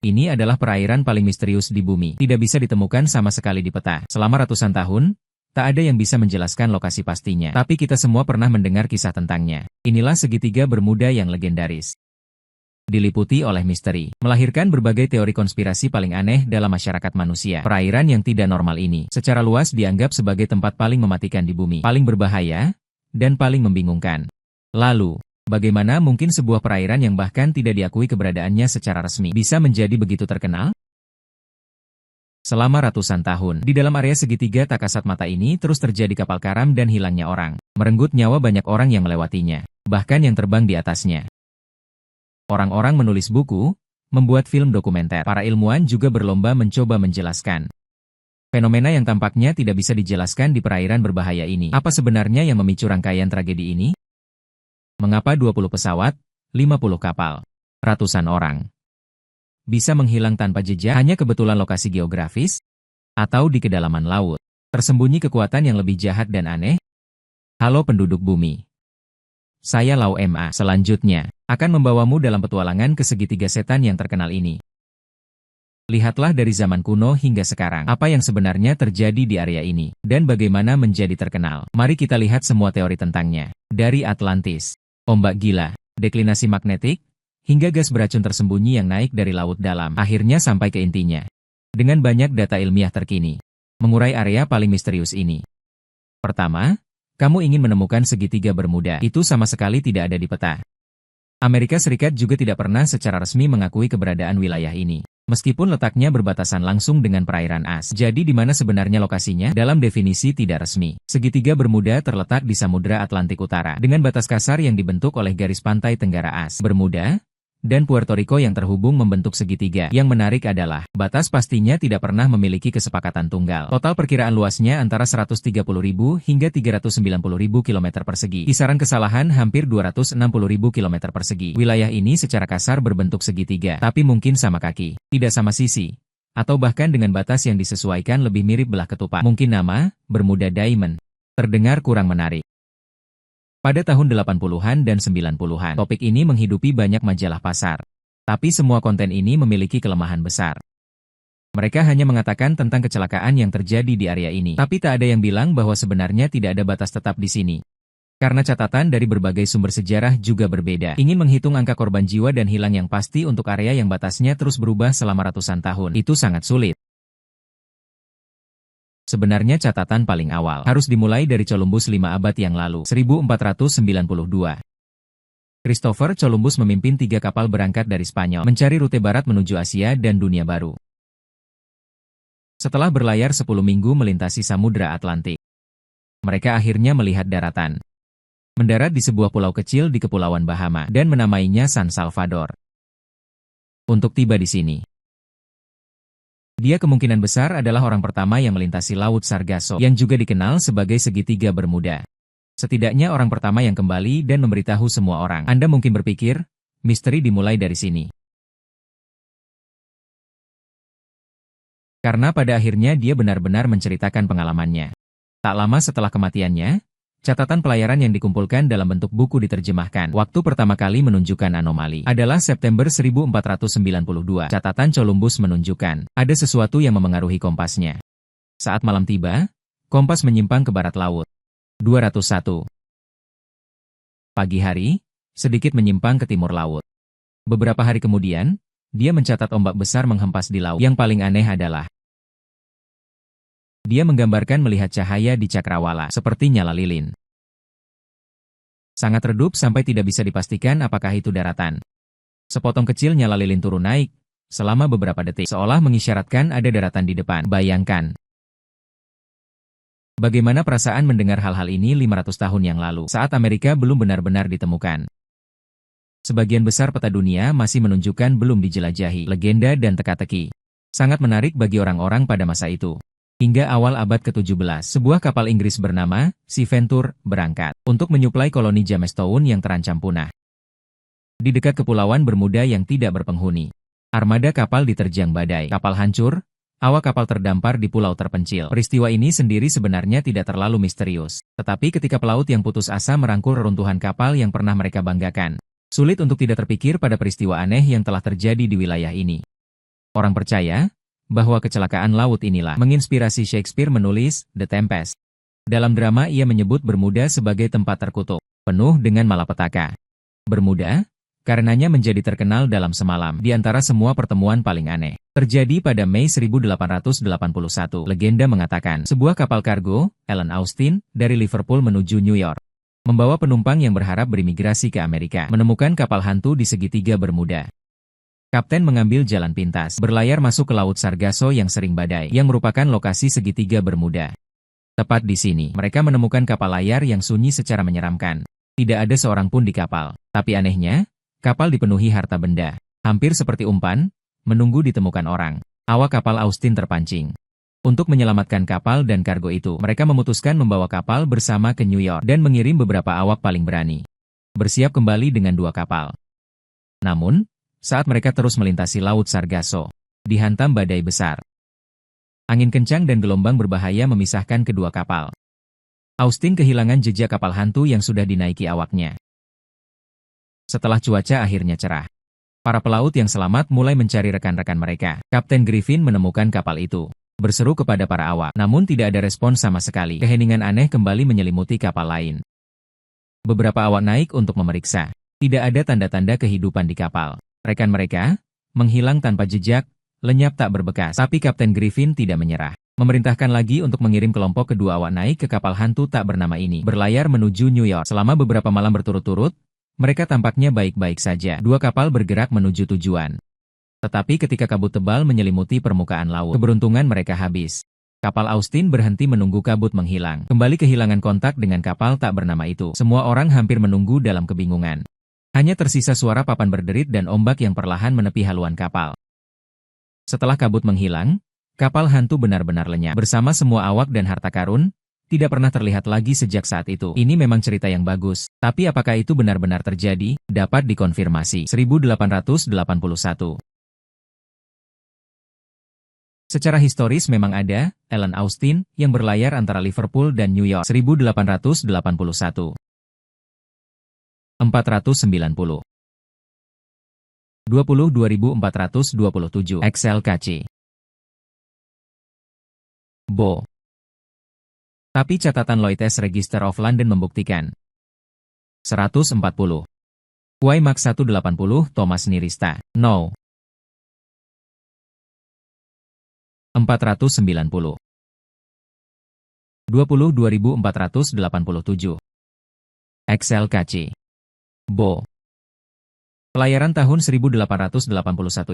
Ini adalah perairan paling misterius di bumi. Tidak bisa ditemukan sama sekali di peta. Selama ratusan tahun, tak ada yang bisa menjelaskan lokasi pastinya. Tapi kita semua pernah mendengar kisah tentangnya. Inilah segitiga Bermuda yang legendaris. Diliputi oleh misteri, melahirkan berbagai teori konspirasi paling aneh dalam masyarakat manusia. Perairan yang tidak normal ini, secara luas dianggap sebagai tempat paling mematikan di bumi, paling berbahaya, dan paling membingungkan. Lalu, bagaimana mungkin sebuah perairan yang bahkan tidak diakui keberadaannya secara resmi bisa menjadi begitu terkenal? Selama ratusan tahun, di dalam area segitiga tak kasat mata ini terus terjadi kapal karam dan hilangnya orang. Merenggut nyawa banyak orang yang melewatinya, bahkan yang terbang di atasnya. Orang-orang menulis buku, membuat film dokumenter. Para ilmuwan juga berlomba mencoba menjelaskan fenomena yang tampaknya tidak bisa dijelaskan di perairan berbahaya ini. Apa sebenarnya yang memicu rangkaian tragedi ini? Mengapa 20 pesawat, 50 kapal, ratusan orang bisa menghilang tanpa jejak hanya kebetulan lokasi geografis? Atau di kedalaman laut, tersembunyi kekuatan yang lebih jahat dan aneh? Halo penduduk bumi. Saya Lau Ma. Selanjutnya, akan membawamu dalam petualangan ke segitiga setan yang terkenal ini. Lihatlah dari zaman kuno hingga sekarang, apa yang sebenarnya terjadi di area ini, dan bagaimana menjadi terkenal. Mari kita lihat semua teori tentangnya. Dari Atlantis, ombak gila, deklinasi magnetik, hingga gas beracun tersembunyi yang naik dari laut dalam, akhirnya sampai ke intinya. Dengan banyak data ilmiah terkini, mengurai area paling misterius ini. Pertama, kamu ingin menemukan segitiga Bermuda. Itu sama sekali tidak ada di peta. Amerika Serikat juga tidak pernah secara resmi mengakui keberadaan wilayah ini. Meskipun letaknya berbatasan langsung dengan perairan As. Jadi di mana sebenarnya lokasinya? Dalam definisi tidak resmi, segitiga Bermuda terletak di Samudra Atlantik Utara, dengan batas kasar yang dibentuk oleh garis pantai Tenggara As. Bermuda dan Puerto Rico yang terhubung membentuk segitiga. Yang menarik adalah, batas pastinya tidak pernah memiliki kesepakatan tunggal. Total perkiraan luasnya antara 130.000 hingga 390.000 km persegi. Kisaran kesalahan hampir 260.000 km persegi. Wilayah ini secara kasar berbentuk segitiga, tapi mungkin sama kaki, tidak sama sisi, atau bahkan dengan batas yang disesuaikan lebih mirip belah ketupat. Mungkin nama, Bermuda Diamond, terdengar kurang menarik. Pada tahun 80-an dan 90-an, topik ini menghidupi banyak majalah pasar. Tapi semua konten ini memiliki kelemahan besar. Mereka hanya mengatakan tentang kecelakaan yang terjadi di area ini. Tapi tak ada yang bilang bahwa sebenarnya tidak ada batas tetap di sini. Karena catatan dari berbagai sumber sejarah juga berbeda. Ingin menghitung angka korban jiwa dan hilang yang pasti untuk area yang batasnya terus berubah selama ratusan tahun, itu sangat sulit. Sebenarnya catatan paling awal harus dimulai dari Columbus 5 abad yang lalu, 1492. Christopher Columbus memimpin 3 kapal berangkat dari Spanyol, mencari rute barat menuju Asia dan dunia baru. Setelah berlayar 10 minggu melintasi Samudra Atlantik, mereka akhirnya melihat daratan. Mendarat di sebuah pulau kecil di Kepulauan Bahama, dan menamainya San Salvador. Untuk tiba di sini, dia kemungkinan besar adalah orang pertama yang melintasi Laut Sargasso, yang juga dikenal sebagai segitiga Bermuda. Setidaknya orang pertama yang kembali dan memberitahu semua orang. Anda mungkin berpikir, misteri dimulai dari sini. Karena pada akhirnya dia benar-benar menceritakan pengalamannya. Tak lama setelah kematiannya, catatan pelayaran yang dikumpulkan dalam bentuk buku diterjemahkan. Waktu pertama kali menunjukkan anomali adalah September 1492. Catatan Columbus menunjukkan ada sesuatu yang memengaruhi kompasnya. Saat malam tiba, kompas menyimpang ke barat laut. 201. Pagi hari, sedikit menyimpang ke timur laut. Beberapa hari kemudian, dia mencatat ombak besar menghempas di laut. Yang paling aneh adalah, dia menggambarkan melihat cahaya di cakrawala, seperti nyala lilin. Sangat redup sampai tidak bisa dipastikan apakah itu daratan. Sepotong kecil nyala lilin turun naik, selama beberapa detik, seolah mengisyaratkan ada daratan di depan. Bayangkan. Bagaimana perasaan mendengar hal-hal ini 500 tahun yang lalu, saat Amerika belum benar-benar ditemukan. Sebagian besar peta dunia masih menunjukkan belum dijelajahi, legenda dan teka-teki. Sangat menarik bagi orang-orang pada masa itu. Hingga awal abad ke-17, sebuah kapal Inggris bernama Sea Venture berangkat untuk menyuplai koloni Jamestown yang terancam punah. Di dekat kepulauan Bermuda yang tidak berpenghuni, armada kapal diterjang badai, kapal hancur, awak kapal terdampar di pulau terpencil. Peristiwa ini sendiri sebenarnya tidak terlalu misterius, tetapi ketika pelaut yang putus asa merangkul reruntuhan kapal yang pernah mereka banggakan, sulit untuk tidak terpikir pada peristiwa aneh yang telah terjadi di wilayah ini. Orang percaya bahwa kecelakaan laut inilah menginspirasi Shakespeare menulis The Tempest. Dalam drama ia menyebut Bermuda sebagai tempat terkutuk, penuh dengan malapetaka. Bermuda, karenanya menjadi terkenal dalam semalam di antara semua pertemuan paling aneh. Terjadi pada Mei 1881. Legenda mengatakan sebuah kapal kargo, Ellen Austin, dari Liverpool menuju New York, membawa penumpang yang berharap berimigrasi ke Amerika, menemukan kapal hantu di segitiga Bermuda. Kapten mengambil jalan pintas, berlayar masuk ke Laut Sargasso yang sering badai, yang merupakan lokasi segitiga Bermuda. Tepat di sini, mereka menemukan kapal layar yang sunyi secara menyeramkan. Tidak ada seorang pun di kapal, tapi anehnya, kapal dipenuhi harta benda, hampir seperti umpan, menunggu ditemukan orang. Awak kapal Austin terpancing. Untuk menyelamatkan kapal dan kargo itu, mereka memutuskan membawa kapal bersama ke New York dan mengirim beberapa awak paling berani. Bersiap kembali dengan 2 kapal. Namun, saat mereka terus melintasi Laut Sargasso, dihantam badai besar. Angin kencang dan gelombang berbahaya memisahkan kedua kapal. Austin kehilangan jejak kapal hantu yang sudah dinaiki awaknya. Setelah cuaca akhirnya cerah, para pelaut yang selamat mulai mencari rekan-rekan mereka. Kapten Griffin menemukan kapal itu, berseru kepada para awak, namun tidak ada respon sama sekali. Keheningan aneh kembali menyelimuti kapal lain. Beberapa awak naik untuk memeriksa. Tidak ada tanda-tanda kehidupan di kapal. Rekan mereka menghilang tanpa jejak, lenyap tak berbekas. Tapi Kapten Griffin tidak menyerah. Memerintahkan lagi untuk mengirim kelompok kedua awak naik ke kapal hantu tak bernama ini, berlayar menuju New York. Selama beberapa malam berturut-turut, mereka tampaknya baik-baik saja. 2 kapal bergerak menuju tujuan. Tetapi ketika kabut tebal menyelimuti permukaan laut, keberuntungan mereka habis. Kapal Austin berhenti menunggu kabut menghilang. Kembali kehilangan kontak dengan kapal tak bernama itu. Semua orang hampir menunggu dalam kebingungan. Hanya tersisa suara papan berderit dan ombak yang perlahan menepi haluan kapal. Setelah kabut menghilang, kapal hantu benar-benar lenyap. Bersama semua awak dan harta karun, tidak pernah terlihat lagi sejak saat itu. Ini memang cerita yang bagus, tapi apakah itu benar-benar terjadi? Dapat dikonfirmasi. 1881. Secara historis memang ada Ellen Austin yang berlayar antara Liverpool dan New York 1881. 490. 22.427 XLKC. Bo. Tapi catatan Lloyd's Register of London membuktikan 140. WiMAX 180 Thomas Nirista. No. 490. 22.487. XLKC. Bo. Pelayaran tahun 1881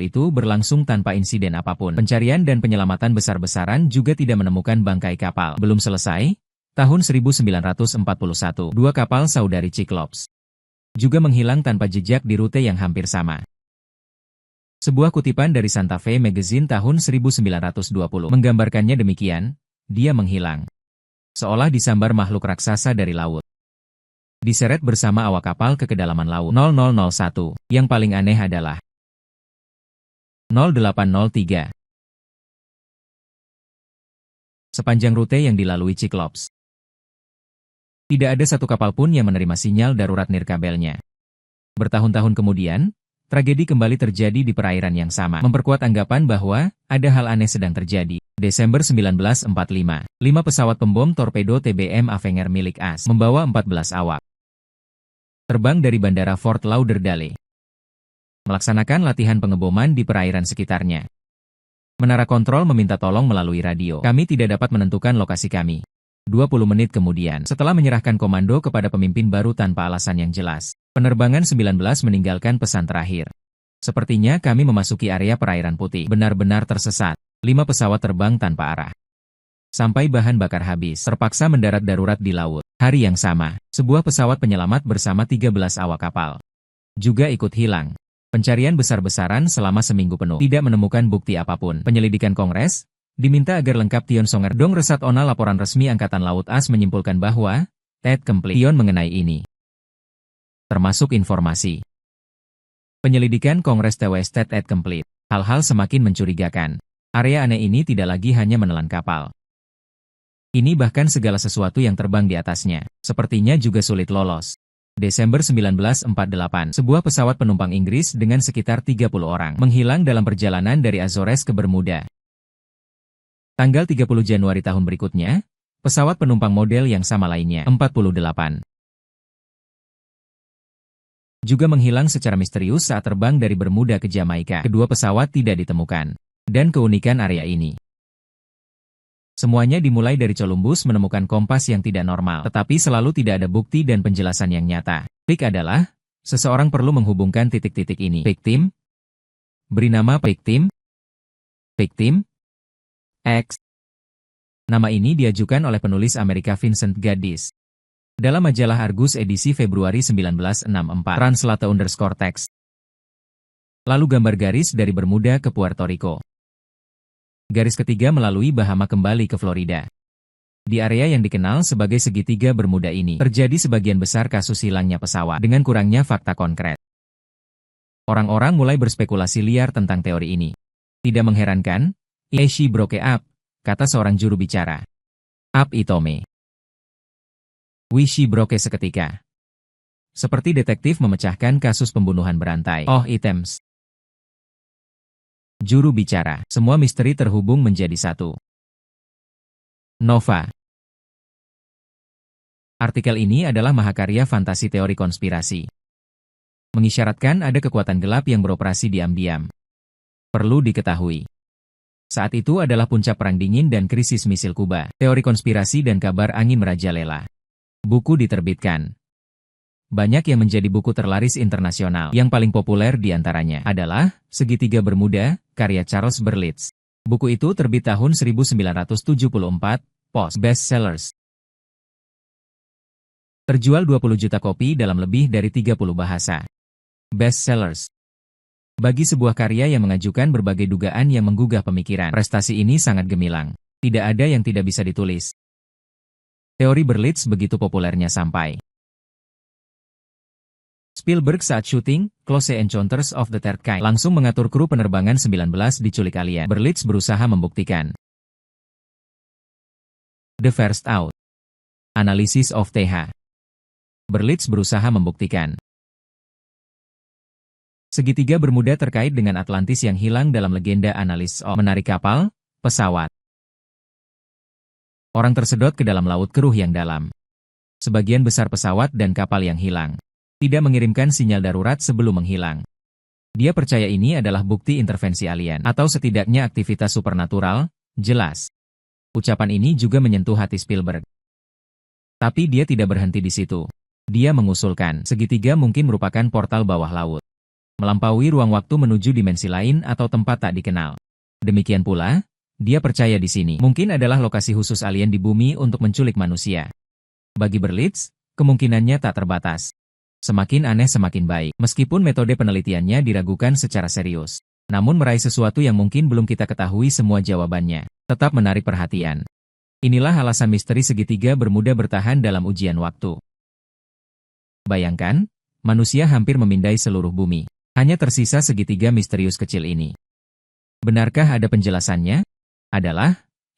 itu berlangsung tanpa insiden apapun. Pencarian dan penyelamatan besar-besaran juga tidak menemukan bangkai kapal. Belum selesai, tahun 1941, 2 kapal saudari Cyclops juga menghilang tanpa jejak di rute yang hampir sama. Sebuah kutipan dari Santa Fe Magazine tahun 1920 menggambarkannya demikian, dia menghilang. Seolah disambar makhluk raksasa dari laut. Diseret bersama awak kapal ke kedalaman laut. 0001. Yang paling aneh adalah 0803. Sepanjang rute yang dilalui Cyclops, tidak ada satu kapal pun yang menerima sinyal darurat nirkabelnya. Bertahun-tahun kemudian, tragedi kembali terjadi di perairan yang sama, memperkuat anggapan bahwa ada hal aneh sedang terjadi. Desember 1945, 5 pesawat pembom torpedo TBM Avenger milik AS membawa 14 awak terbang dari Bandara Fort Lauderdale, melaksanakan latihan pengeboman di perairan sekitarnya. Menara kontrol meminta tolong melalui radio. Kami tidak dapat menentukan lokasi kami. 20 menit kemudian, setelah menyerahkan komando kepada pemimpin baru tanpa alasan yang jelas, penerbangan 19 meninggalkan pesan terakhir. Sepertinya kami memasuki area perairan putih. Benar-benar tersesat. 5 pesawat terbang tanpa arah. Sampai bahan bakar habis, terpaksa mendarat darurat di laut. Hari yang sama, sebuah pesawat penyelamat bersama 13 awak kapal juga ikut hilang. Pencarian besar-besaran selama seminggu penuh tidak menemukan bukti apapun. Penyelidikan Kongres diminta agar lengkap. Tion Songer Dong Resat Ona laporan resmi Angkatan Laut AS menyimpulkan bahwa Ted Complete Tion mengenai ini. Termasuk informasi penyelidikan Kongres TWS Ted Complete. Hal-hal semakin mencurigakan. Area aneh ini tidak lagi hanya menelan kapal. Ini bahkan segala sesuatu yang terbang di atasnya, sepertinya juga sulit lolos. Desember 1948, sebuah pesawat penumpang Inggris dengan sekitar 30 orang menghilang dalam perjalanan dari Azores ke Bermuda. Tanggal 30 Januari tahun berikutnya, pesawat penumpang model yang sama lainnya, 48, juga menghilang secara misterius saat terbang dari Bermuda ke Jamaika. Kedua pesawat tidak ditemukan. Dan keunikan area ini, semuanya dimulai dari Columbus menemukan kompas yang tidak normal, tetapi selalu tidak ada bukti dan penjelasan yang nyata. Peak adalah, seseorang perlu menghubungkan titik-titik ini. Victim, beri nama Victim, Victim, X. Nama ini diajukan oleh penulis Amerika Vincent Gaddis. Dalam majalah Argus edisi Februari 1964, translate_text. Lalu gambar garis dari Bermuda ke Puerto Rico. Garis ketiga melalui Bahama kembali ke Florida. Di area yang dikenal sebagai segitiga Bermuda ini, terjadi sebagian besar kasus hilangnya pesawat dengan kurangnya fakta konkret. Orang-orang mulai berspekulasi liar tentang teori ini. Tidak mengherankan, she broke up, kata seorang juru bicara. Up Itome. She broke seketika. Seperti detektif memecahkan kasus pembunuhan berantai. Oh items. Juru bicara, semua misteri terhubung menjadi satu. Nova. Artikel ini adalah mahakarya fantasi teori konspirasi. Mengisyaratkan ada kekuatan gelap yang beroperasi diam-diam. Perlu diketahui, saat itu adalah puncak Perang Dingin dan krisis misil Kuba. Teori konspirasi dan kabar angin merajalela. Buku diterbitkan. Banyak yang menjadi buku terlaris internasional. Yang paling populer di antaranya adalah Segitiga Bermuda, karya Charles Berlitz. Buku itu terbit tahun 1974, Post Bestsellers. Terjual 20 juta kopi dalam lebih dari 30 bahasa. Bestsellers. Bagi sebuah karya yang mengajukan berbagai dugaan yang menggugah pemikiran, prestasi ini sangat gemilang. Tidak ada yang tidak bisa ditulis. Teori Berlitz begitu populernya sampai Spielberg saat syuting Close Encounters of the Third Kind langsung mengatur kru penerbangan 19 diculik alien. Berlitz berusaha membuktikan. The First Out. Analysis of TH. Berlitz berusaha membuktikan. Segitiga Bermuda terkait dengan Atlantis yang hilang dalam legenda analis of menarik kapal, pesawat. Orang tersedot ke dalam laut keruh yang dalam. Sebagian besar pesawat dan kapal yang hilang tidak mengirimkan sinyal darurat sebelum menghilang. Dia percaya ini adalah bukti intervensi alien, atau setidaknya aktivitas supernatural, jelas. Ucapan ini juga menyentuh hati Spielberg. Tapi dia tidak berhenti di situ. Dia mengusulkan, segitiga mungkin merupakan portal bawah laut. Melampaui ruang waktu menuju dimensi lain atau tempat tak dikenal. Demikian pula, dia percaya di sini mungkin adalah lokasi khusus alien di bumi untuk menculik manusia. Bagi Berlitz, kemungkinannya tak terbatas. Semakin aneh semakin baik, meskipun metode penelitiannya diragukan secara serius. Namun meraih sesuatu yang mungkin belum kita ketahui semua jawabannya, tetap menarik perhatian. Inilah alasan misteri segitiga Bermuda bertahan dalam ujian waktu. Bayangkan, manusia hampir memindai seluruh bumi. Hanya tersisa segitiga misterius kecil ini. Benarkah ada penjelasannya?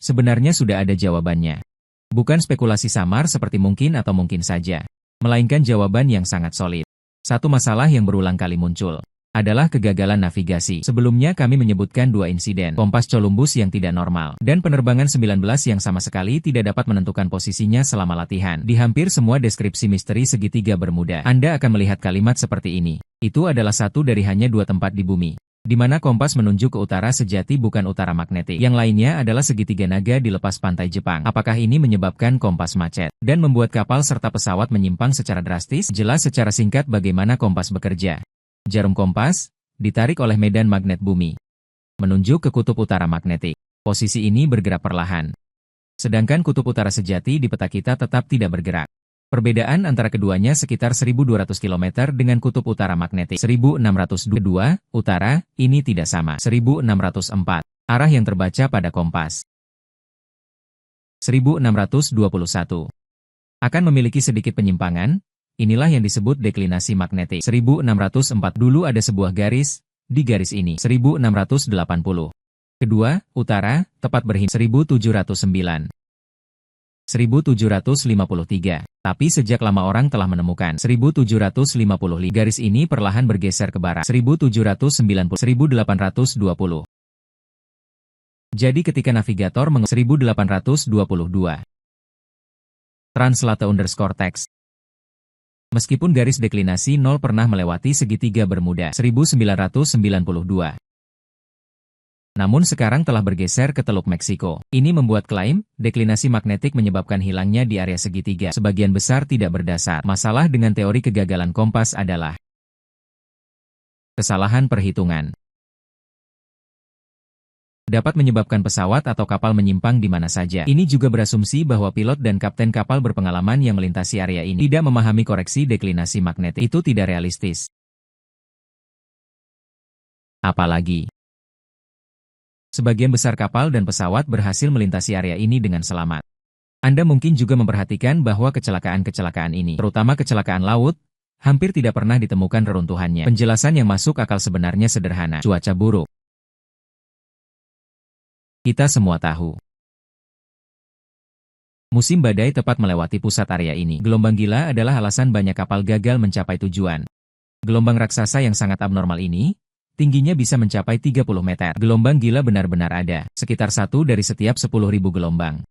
Sebenarnya sudah ada jawabannya. Bukan spekulasi samar seperti mungkin atau mungkin saja. Melainkan jawaban yang sangat solid. Satu masalah yang berulang kali muncul adalah kegagalan navigasi. Sebelumnya kami menyebutkan dua insiden, kompas Columbus yang tidak normal, dan penerbangan 19 yang sama sekali tidak dapat menentukan posisinya selama latihan. Di hampir semua deskripsi misteri segitiga Bermuda, Anda akan melihat kalimat seperti ini. Itu adalah satu dari hanya dua tempat di bumi, di mana kompas menunjuk ke utara sejati bukan utara magnetik. Yang lainnya adalah segitiga naga di lepas pantai Jepang. Apakah ini menyebabkan kompas macet dan membuat kapal serta pesawat menyimpang secara drastis? Jelas secara singkat bagaimana kompas bekerja. Jarum kompas ditarik oleh medan magnet bumi, menunjuk ke kutub utara magnetik. Posisi ini bergerak perlahan. Sedangkan kutub utara sejati di peta kita tetap tidak bergerak. Perbedaan antara keduanya sekitar 1.200 km dengan kutub utara magnetik 1.602 utara, ini tidak sama. 1.604, arah yang terbaca pada kompas. 1.621 akan memiliki sedikit penyimpangan, inilah yang disebut deklinasi magnetik. 1.604 dulu ada sebuah garis, di garis ini 1.680. Kedua, utara, tepat berhim 1.709. 1753. Tapi sejak lama orang telah menemukan 1755. Garis ini perlahan bergeser ke barat 1790 1820. Jadi ketika navigator 1822. Translate_text. Meskipun garis deklinasi 0 pernah melewati segitiga Bermuda 1992. Namun sekarang telah bergeser ke Teluk Meksiko. Ini membuat klaim, deklinasi magnetik menyebabkan hilangnya di area segitiga sebagian besar tidak berdasar. Masalah dengan teori kegagalan kompas adalah kesalahan perhitungan. Dapat menyebabkan pesawat atau kapal menyimpang di mana saja. Ini juga berasumsi bahwa pilot dan kapten kapal berpengalaman yang melintasi area ini tidak memahami koreksi deklinasi magnetik. Itu tidak realistis. Apalagi sebagian besar kapal dan pesawat berhasil melintasi area ini dengan selamat. Anda mungkin juga memperhatikan bahwa kecelakaan-kecelakaan ini, terutama kecelakaan laut, hampir tidak pernah ditemukan reruntuhannya. Penjelasan yang masuk akal sebenarnya sederhana. Cuaca buruk. Kita semua tahu. Musim badai tepat melewati pusat area ini. Gelombang gila adalah alasan banyak kapal gagal mencapai tujuan. Gelombang raksasa yang sangat abnormal ini, tingginya bisa mencapai 30 meter. Gelombang gila benar-benar ada, sekitar 1 dari setiap 10.000 gelombang.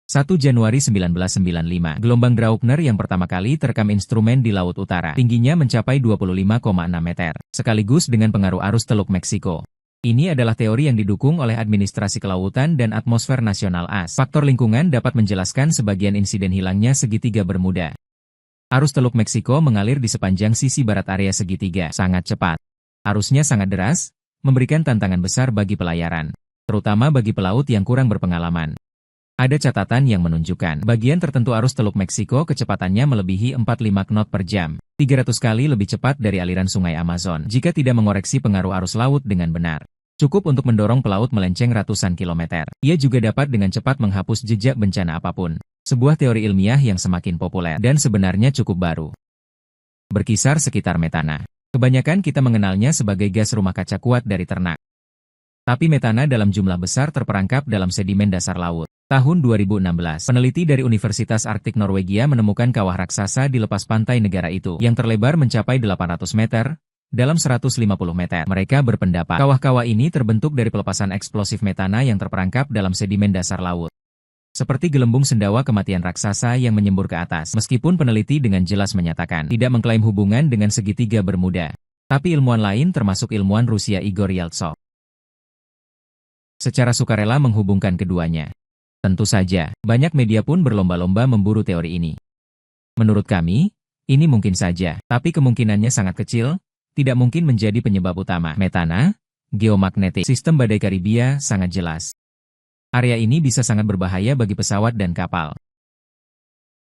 1 Januari 1995, gelombang Graupner yang pertama kali terekam instrumen di Laut Utara, tingginya mencapai 25,6 meter, sekaligus dengan pengaruh arus Teluk Meksiko. Ini adalah teori yang didukung oleh Administrasi Kelautan dan Atmosfer Nasional AS. Faktor lingkungan dapat menjelaskan sebagian insiden hilangnya segitiga Bermuda. Arus Teluk Meksiko mengalir di sepanjang sisi barat area segitiga, sangat cepat. Arusnya sangat deras, memberikan tantangan besar bagi pelayaran, terutama bagi pelaut yang kurang berpengalaman. Ada catatan yang menunjukkan bagian tertentu arus Teluk Meksiko kecepatannya melebihi 45 knot per jam, 300 kali lebih cepat dari aliran sungai Amazon jika tidak mengoreksi pengaruh arus laut dengan benar. Cukup untuk mendorong pelaut melenceng ratusan kilometer. Ia juga dapat dengan cepat menghapus jejak bencana apapun. Sebuah teori ilmiah yang semakin populer dan sebenarnya cukup baru. Berkisar sekitar metana. Kebanyakan kita mengenalnya sebagai gas rumah kaca kuat dari ternak. Tapi metana dalam jumlah besar terperangkap dalam sedimen dasar laut. Tahun 2016, peneliti dari Universitas Arktik Norwegia menemukan kawah raksasa di lepas pantai negara itu yang terlebar mencapai 800 meter dalam 150 meter. Mereka berpendapat kawah-kawah ini terbentuk dari pelepasan eksplosif metana yang terperangkap dalam sedimen dasar laut. Seperti gelembung sendawa kematian raksasa yang menyembur ke atas. Meskipun peneliti dengan jelas menyatakan tidak mengklaim hubungan dengan segitiga Bermuda. Tapi ilmuwan lain termasuk ilmuwan Rusia Igor Yaltsov secara sukarela menghubungkan keduanya. Tentu saja, banyak media pun berlomba-lomba memburu teori ini. Menurut kami, ini mungkin saja, tapi kemungkinannya sangat kecil, tidak mungkin menjadi penyebab utama. Metana, geomagnetik, sistem badai Karibia sangat jelas. Area ini bisa sangat berbahaya bagi pesawat dan kapal.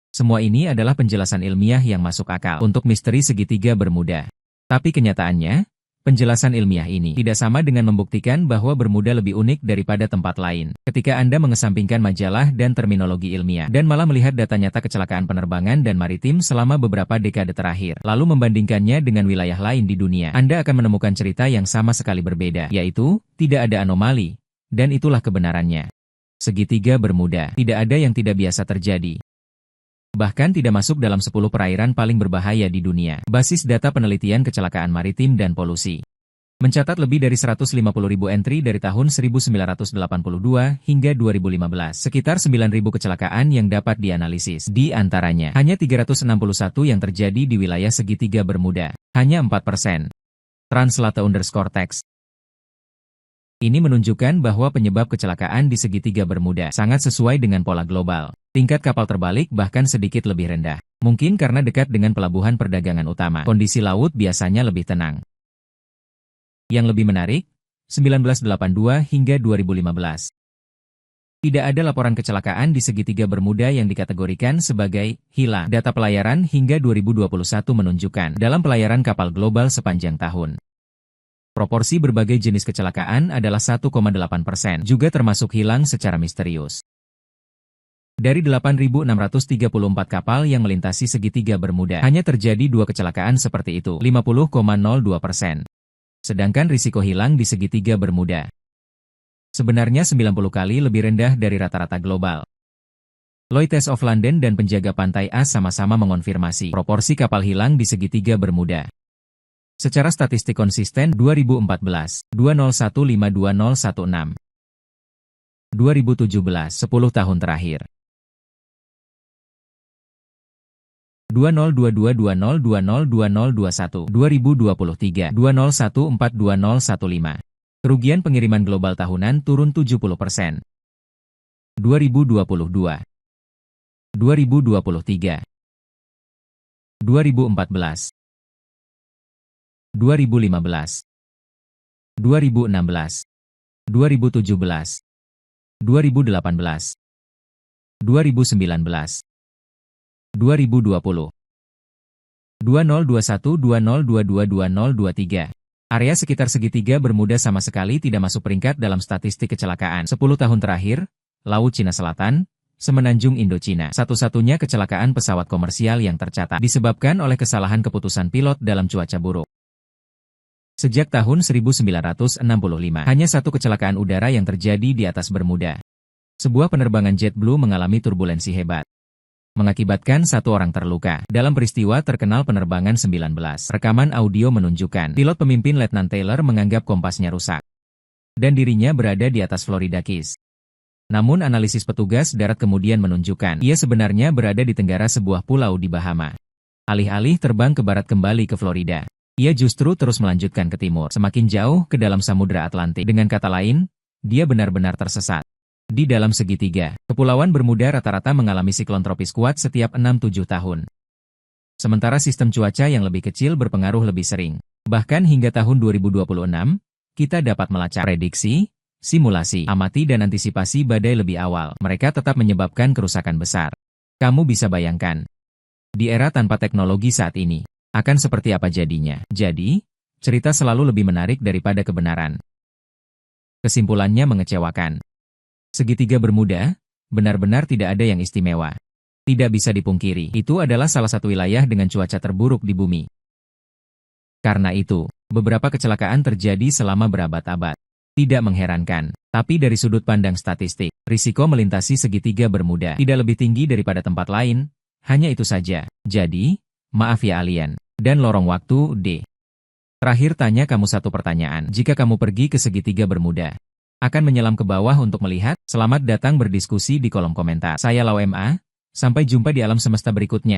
Semua ini adalah penjelasan ilmiah yang masuk akal untuk misteri segitiga Bermuda. Tapi kenyataannya, penjelasan ilmiah ini tidak sama dengan membuktikan bahwa Bermuda lebih unik daripada tempat lain. Ketika Anda mengesampingkan majalah dan terminologi ilmiah, dan malah melihat data nyata kecelakaan penerbangan dan maritim selama beberapa dekade terakhir, lalu membandingkannya dengan wilayah lain di dunia, Anda akan menemukan cerita yang sama sekali berbeda, yaitu, tidak ada anomali. Dan itulah kebenarannya. Segitiga Bermuda, tidak ada yang tidak biasa terjadi. Bahkan tidak masuk dalam 10 perairan paling berbahaya di dunia. Basis data penelitian kecelakaan maritim dan polusi mencatat lebih dari 150.000 entry dari tahun 1982 hingga 2015. Sekitar 9.000 kecelakaan yang dapat dianalisis. Di antaranya, hanya 361 yang terjadi di wilayah segitiga Bermuda. Hanya 4%. Translate_text. Ini menunjukkan bahwa penyebab kecelakaan di segitiga Bermuda sangat sesuai dengan pola global. Tingkat kapal terbalik bahkan sedikit lebih rendah. Mungkin karena dekat dengan pelabuhan perdagangan utama. Kondisi laut biasanya lebih tenang. Yang lebih menarik, 1982 hingga 2015. Tidak ada laporan kecelakaan di segitiga Bermuda yang dikategorikan sebagai hilang. Data pelayaran hingga 2021 menunjukkan dalam pelayaran kapal global sepanjang tahun. Proporsi berbagai jenis kecelakaan adalah 1,8%, juga termasuk hilang secara misterius. Dari 8.634 kapal yang melintasi segitiga Bermuda, hanya terjadi 2 kecelakaan seperti itu, 50,02%. Sedangkan risiko hilang di segitiga Bermuda sebenarnya 90 kali lebih rendah dari rata-rata global. Lloyd's of London dan penjaga pantai AS sama-sama mengonfirmasi proporsi kapal hilang di segitiga Bermuda. Secara statistik konsisten 2014, 2015216. 2017, 10 tahun terakhir. 2022-2020-2021, 2023, 2014215. Kerugian pengiriman global tahunan turun 70%. 2022, 2023, 2014, 2015, 2016, 2017, 2018, 2019, 2020, 2021-2022-2023. Area sekitar segitiga Bermuda sama sekali tidak masuk peringkat dalam statistik kecelakaan 10 tahun terakhir. Laut Cina Selatan, Semenanjung Indochina. Satu-satunya kecelakaan pesawat komersial yang tercatat disebabkan oleh kesalahan keputusan pilot dalam cuaca buruk. Sejak tahun 1965, hanya satu kecelakaan udara yang terjadi di atas Bermuda. Sebuah penerbangan JetBlue mengalami turbulensi hebat, mengakibatkan satu orang terluka. Dalam peristiwa terkenal penerbangan 19, rekaman audio menunjukkan pilot pemimpin Letnan Taylor menganggap kompasnya rusak dan dirinya berada di atas Florida Keys. Namun analisis petugas darat kemudian menunjukkan ia sebenarnya berada di tenggara sebuah pulau di Bahama. Alih-alih terbang ke barat kembali ke Florida, ia justru terus melanjutkan ke timur, semakin jauh ke dalam Samudra Atlantik. Dengan kata lain, dia benar-benar tersesat di dalam segitiga. Kepulauan Bermuda rata-rata mengalami siklon tropis kuat setiap 6-7 tahun. Sementara sistem cuaca yang lebih kecil berpengaruh lebih sering. Bahkan hingga tahun 2026, kita dapat melacak prediksi, simulasi, amati dan antisipasi badai lebih awal. Mereka tetap menyebabkan kerusakan besar. Kamu bisa bayangkan, di era tanpa teknologi saat ini, akan seperti apa jadinya. Jadi, cerita selalu lebih menarik daripada kebenaran. Kesimpulannya mengecewakan. Segitiga Bermuda, benar-benar tidak ada yang istimewa. Tidak bisa dipungkiri, itu adalah salah satu wilayah dengan cuaca terburuk di bumi. Karena itu, beberapa kecelakaan terjadi selama berabad-abad. Tidak mengherankan, tapi dari sudut pandang statistik, risiko melintasi segitiga Bermuda tidak lebih tinggi daripada tempat lain, hanya itu saja. Jadi, maaf ya alien, dan lorong waktu D. Terakhir tanya kamu satu pertanyaan, jika kamu pergi ke segitiga Bermuda, akan menyelam ke bawah untuk melihat? Selamat datang berdiskusi di kolom komentar. Saya Lau MA, sampai jumpa di alam semesta berikutnya.